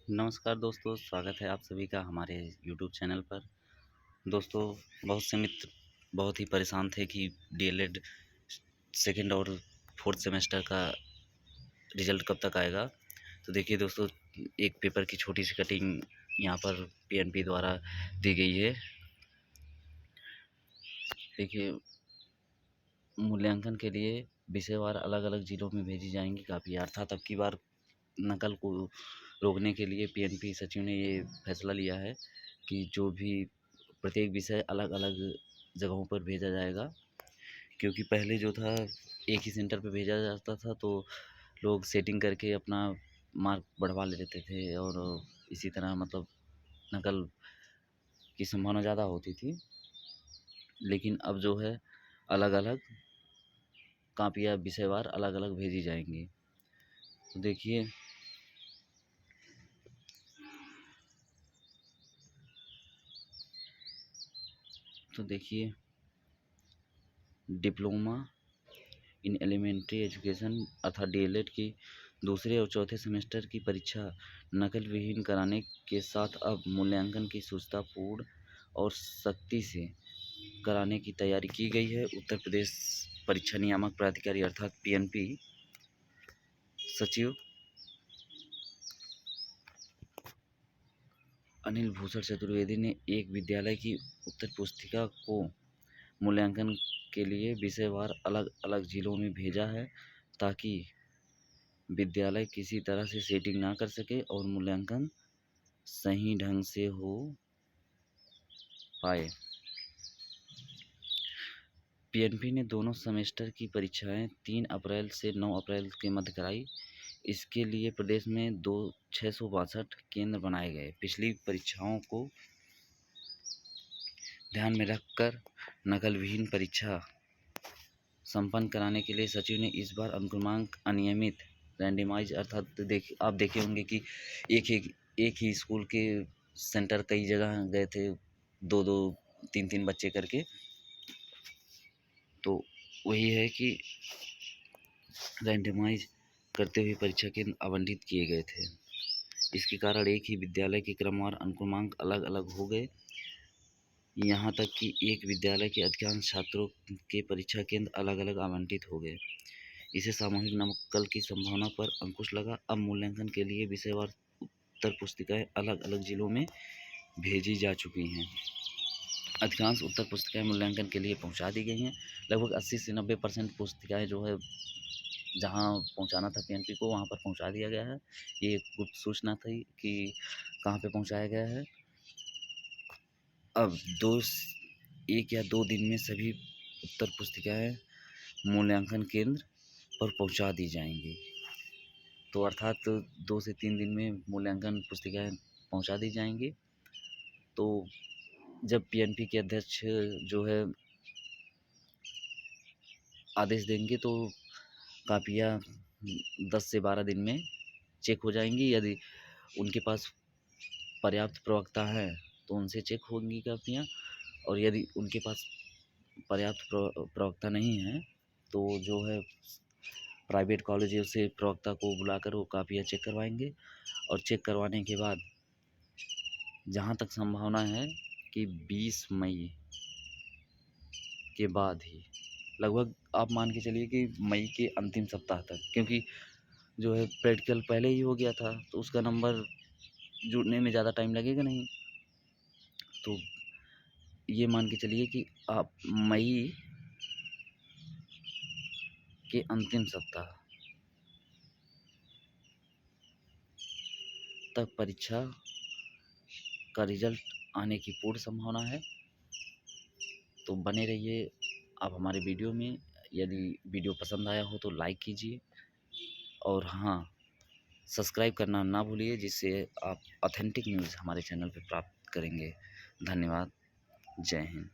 नमस्कार दोस्तों, स्वागत है आप सभी का हमारे यूट्यूब चैनल पर। दोस्तों, बहुत से मित्र बहुत ही परेशान थे कि डीएलएड सेकंड और फोर्थ सेमेस्टर का रिज़ल्ट कब तक आएगा। तो देखिए दोस्तों, एक पेपर की छोटी सी कटिंग यहाँ पर पीएनपी द्वारा दी गई है। देखिए, मूल्यांकन के लिए विषयवार अलग-अलग ज़िलों में भेजी जाएँगी कापियाँ, अर्थात अब की बार नकल को रोकने के लिए पीएनपी सचिव ने ये फैसला लिया है कि जो भी प्रत्येक विषय अलग-अलग जगहों पर भेजा जाएगा। क्योंकि पहले जो था एक ही सेंटर पे भेजा जाता था, तो लोग सेटिंग करके अपना मार्क बढ़वा लेते थे और इसी तरह मतलब नकल की संभावना ज़्यादा होती थी। लेकिन अब जो है अलग-अलग कापियाँ विषयवार अलग-अलग भेजी जाएँगी। तो देखिए, डिप्लोमा इन एलिमेंट्री एजुकेशन अर्थात डीएलएड की दूसरे और चौथे सेमेस्टर की परीक्षा नकल विहीन कराने के साथ अब मूल्यांकन की सुचितापूर्ण और सख्ती से कराने की तैयारी की गई है। उत्तर प्रदेश परीक्षा नियामक प्राधिकारी अर्थात पीएनपी सचिव अनिल भूषण चतुर्वेदी ने एक विद्यालय की उत्तर पुस्तिका को मूल्यांकन के लिए विषयवार अलग-अलग जिलों में भेजा है, ताकि विद्यालय किसी तरह से सेटिंग ना कर सके और मूल्यांकन सही ढंग से हो पाए। पीएनपी ने दोनों सेमेस्टर की परीक्षाएं 3 अप्रैल से 9 अप्रैल के मध्य कराई। इसके लिए प्रदेश में 662 केंद्र बनाए गए। पिछली परीक्षाओं को ध्यान में रखकर नकल विहीन परीक्षा संपन्न कराने के लिए सचिव ने इस बार अनुक्रमांक अनियमित रैंडमाइज अर्थात आप देखे होंगे कि एक ही स्कूल के सेंटर कई जगह गए थे, 2-2 3-3 बच्चे करके। तो वही है कि रैंडमाइज करते हुए परीक्षा केंद्र आवंटित किए गए थे। इसके कारण एक ही विद्यालय के क्रमवार अनुक्रमांक अलग-अलग हो गए। यहाँ तक कि एक विद्यालय के अधिकांश छात्रों के परीक्षा केंद्र अलग-अलग आवंटित हो गए। इससे सामूहिक नकल की संभावना पर अंकुश लगा। अब मूल्यांकन के लिए विषयवार उत्तर पुस्तिकाएं अलग-अलग जिलों में भेजी जा चुकी हैं। अधिकांश उत्तर पुस्तिकाएं मूल्यांकन के लिए पहुंचा दी गई हैं। लगभग 80 से 90% पुस्तिकाएं जो है जहां पहुंचाना था पीएनपी को, वहां पर पहुंचा दिया गया है। ये गुप्त सूचना थी कि कहां पे पहुंचाया गया है। अब 1 या 2 दिन में सभी उत्तर पुस्तिकाएं मूल्यांकन केंद्र पर पहुंचा दी जाएंगी। तो अर्थात 2 से 3 दिन में मूल्यांकन पुस्तिकाएं पहुंचा दी जाएंगी। तो जब पीएनपी के अध्यक्ष जो है आदेश देंगे, तो कापियाँ 10 से 12 दिन में चेक हो जाएंगी। यदि उनके पास पर्याप्त प्रवक्ता हैं तो उनसे चेक होंगी कापियाँ, और यदि उनके पास पर्याप्त प्रवक्ता नहीं है तो जो है प्राइवेट कॉलेजों से प्रवक्ता को बुलाकर वो कापियाँ चेक करवाएंगे। और चेक करवाने के बाद जहाँ तक संभावना है कि 20 मई के बाद ही, लगभग आप मान के चलिए कि मई के अंतिम सप्ताह तक, क्योंकि जो है प्रैक्टिकल पहले ही हो गया था तो उसका नंबर जुड़ने में ज़्यादा टाइम लगेगा नहीं। तो ये मान के चलिए कि आप मई के अंतिम सप्ताह तक परीक्षा का रिजल्ट आने की पूर्ण संभावना है। तो बने रहिए आप हमारे वीडियो में। यदि वीडियो पसंद आया हो तो लाइक कीजिए, और हाँ, सब्सक्राइब करना ना भूलिए, जिससे आप ऑथेंटिक न्यूज़ हमारे चैनल पे प्राप्त करेंगे। धन्यवाद। जय हिंद।